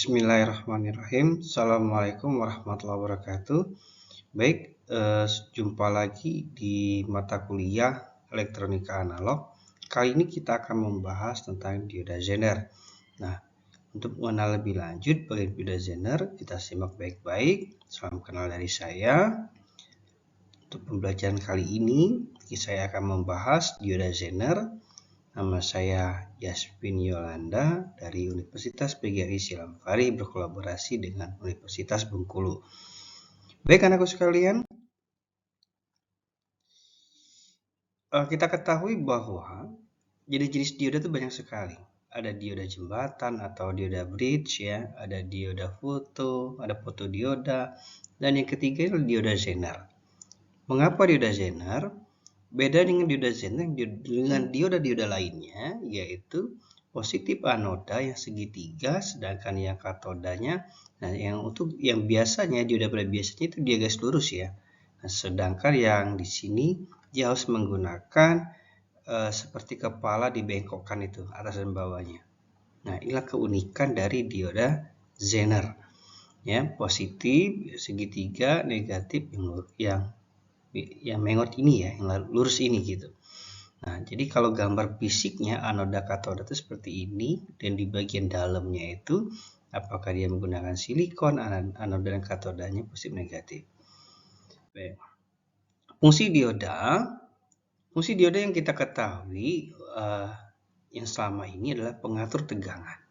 Bismillahirrahmanirrahim. Assalamualaikum warahmatullahi wabarakatuh. Baik, jumpa lagi di mata kuliah elektronika analog. Kali ini kita akan membahas tentang dioda Zener. Nah, untuk mengenal lebih lanjut bagaimana dioda Zener, kita simak baik-baik. Salam kenal dari saya. Untuk pembelajaran kali ini, saya akan membahas dioda Zener. Nama saya Yasmin Yolanda dari Universitas PGRI Silamfari berkolaborasi dengan Universitas Bengkulu. Baik anakku sekalian, kita ketahui bahwa jenis-jenis dioda itu banyak sekali. Ada dioda jembatan atau dioda bridge ya, ada dioda foto, ada fotodioda, dan yang ketiga adalah dioda Zener. Mengapa dioda Zener? Beda dengan dioda Zener dengan dioda-dioda lainnya, yaitu positif anoda yang segitiga, sedangkan yang katodanya, nah yang biasanya dioda pada biasanya itu dia garis lurus ya. Nah, sedangkan yang di sini dia harus menggunakan seperti kepala dibengkokkan itu atas dan bawahnya. Nah, inilah keunikan dari dioda Zener. Ya, positif segitiga, negatif yang mengot ini ya, yang lurus ini gitu. Nah, jadi kalau gambar fisiknya anoda katoda itu seperti ini, dan di bagian dalamnya itu apakah dia menggunakan silikon, anoda dan katodanya positif negatif. Baik. Fungsi dioda yang kita ketahui yang selama ini adalah pengatur tegangan.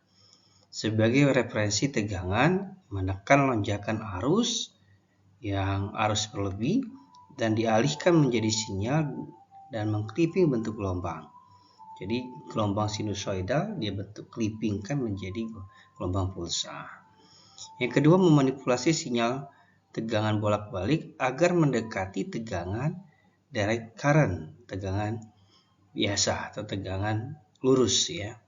Sebagai referensi tegangan, menekan lonjakan arus yang arus berlebih dan dialihkan menjadi sinyal dan mengclipping bentuk gelombang. Jadi gelombang sinusoidal dia bentuk clippingkan menjadi gelombang pulsa. Yang kedua, memanipulasi sinyal tegangan bolak-balik agar mendekati tegangan direct current, tegangan biasa atau tegangan lurus ya.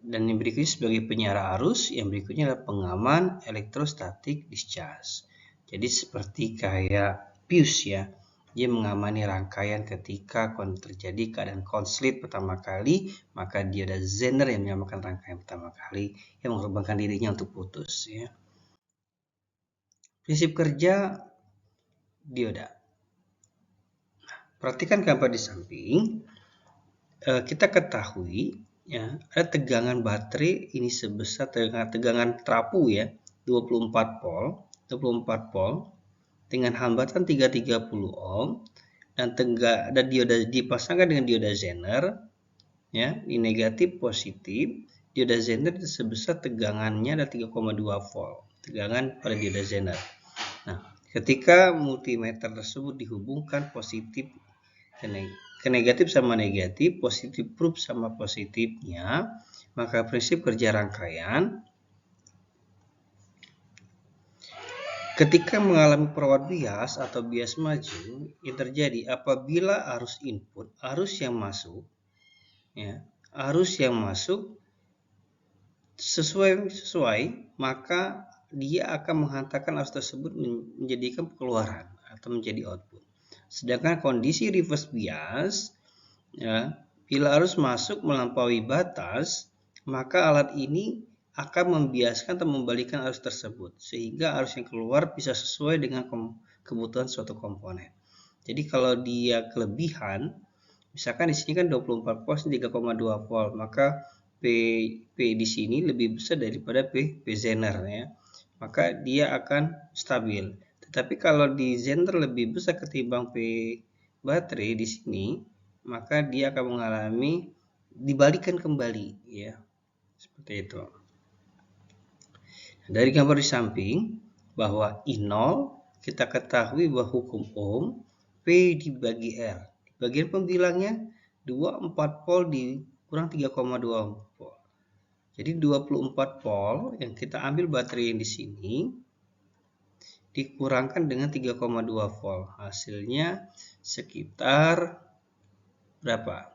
Dan yang berikutnya sebagai penyiar arus, yang berikutnya adalah pengaman elektrostatik discharge. Jadi seperti kayak fuse ya, dia mengamani rangkaian ketika terjadi keadaan konslet pertama kali, maka dioda Zener yang menyamakan rangkaian pertama kali yang mengorbankan dirinya untuk putus ya. Prinsip kerja dioda. Perhatikan gambar di samping. Kita ketahui ya, ada tegangan baterai ini sebesar tegangan trapu ya, 24 volt dengan hambatan 330 ohm dan dioda dipasangkan dengan dioda Zener ya, di negatif positif. Dioda Zener sebesar tegangannya ada 3,2 volt, tegangan pada dioda Zener. Nah, ketika multimeter tersebut dihubungkan positif ke negatif sama negatif, positif probe sama positifnya, maka prinsip kerja rangkaian ketika mengalami forward bias atau bias maju yang terjadi apabila arus input, arus yang masuk sesuai, maka dia akan menghantarkan arus tersebut menjadikan keluaran atau menjadi output. Sedangkan kondisi reverse bias ya, bila arus masuk melampaui batas, maka alat ini akan membiaskan atau membalikan arus tersebut sehingga arus yang keluar bisa sesuai dengan kebutuhan suatu komponen. Jadi kalau dia kelebihan, misalkan di sini kan 24 volt 3,2 volt, maka P di sini lebih besar daripada P Zener ya. Maka dia akan stabil. Tetapi kalau di Zener lebih besar ketimbang P baterai di sini, maka dia akan mengalami dibalikan kembali ya. Seperti itu. Dari gambar di samping bahwa I0 kita ketahui bahwa hukum Ohm P dibagi R. Di bagian pembilangnya 24 volt dikurang 3,2 volt. Jadi 24 volt yang kita ambil baterai yang di sini dikurangkan dengan 3,2 volt. Hasilnya sekitar berapa?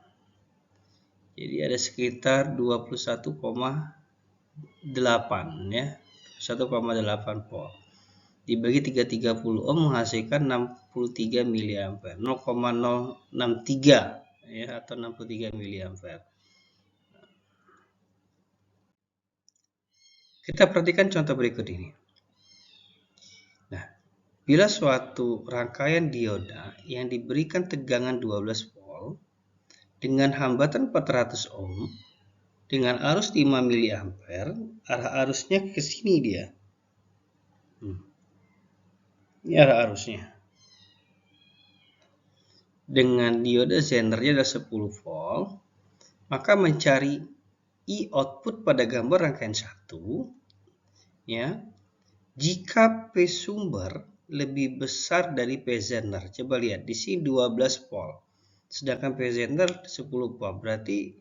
Jadi ada sekitar 21,8 ya. 1,8 volt. Dibagi 330 ohm menghasilkan 63 mA. 0,063 ya, atau 63 mA. Kita perhatikan contoh berikut ini. Nah, bila suatu rangkaian dioda yang diberikan tegangan 12 volt dengan hambatan 400 ohm dengan arus 5 mA, arah arusnya ke sini dia. Ini arah arusnya. Dengan dioda Zenernya adalah 10 volt, maka mencari I output pada gambar rangkaian 1, ya, jika P sumber lebih besar dari P Zener. Coba lihat, di sini 12 volt, sedangkan P Zener 10 volt. Berarti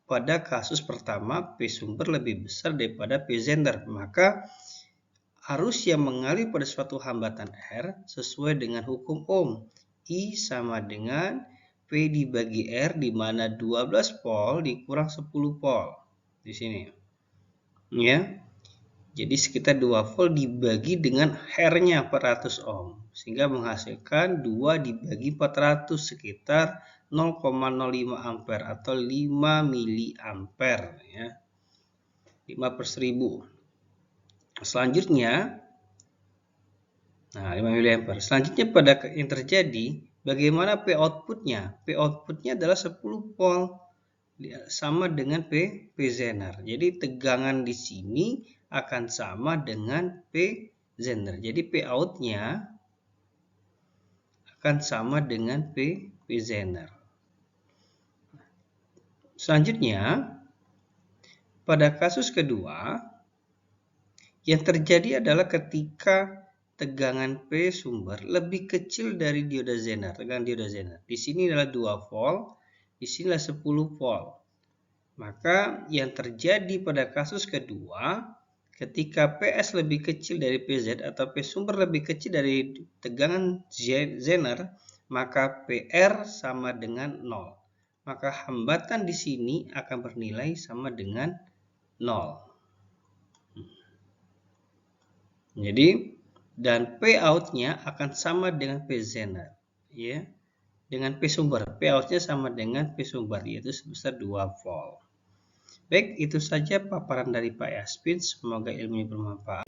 pada kasus pertama P sumber lebih besar daripada P Zener, maka arus yang mengalir pada suatu hambatan R sesuai dengan hukum Ohm. I sama dengan P dibagi R, di mana 12 volt dikurang 10 volt. Di sini. Ya. Jadi sekitar 2 volt dibagi dengan R-nya 400 ohm. Sehingga menghasilkan 2 dibagi 400 sekitar 0,05 ampere atau 5 miliampere. Ya. 5/1000. Selanjutnya, 5 mA. Selanjutnya pada yang terjadi, bagaimana P outputnya? P outputnya adalah 10 volt, sama dengan P Zener. Jadi tegangan di sini akan sama dengan P Zener. Jadi P outnya akan sama dengan P Zener. Selanjutnya, pada kasus kedua, yang terjadi adalah ketika tegangan P sumber lebih kecil dari dioda Zener, tegangan dioda Zener. Di sini adalah 2 volt, di sini adalah 10 volt. Maka yang terjadi pada kasus kedua, ketika PS lebih kecil dari PZ atau P sumber lebih kecil dari tegangan Zener, maka PR sama dengan 0. Maka hambatan di sini akan bernilai sama dengan 0. Jadi, dan P out-nya akan sama dengan P Zener, ya. Dengan P sumber, P out-nya sama dengan P sumber, yaitu sebesar 2 volt. Baik, itu saja paparan dari Pak Yaspin. Semoga ilmunya bermanfaat.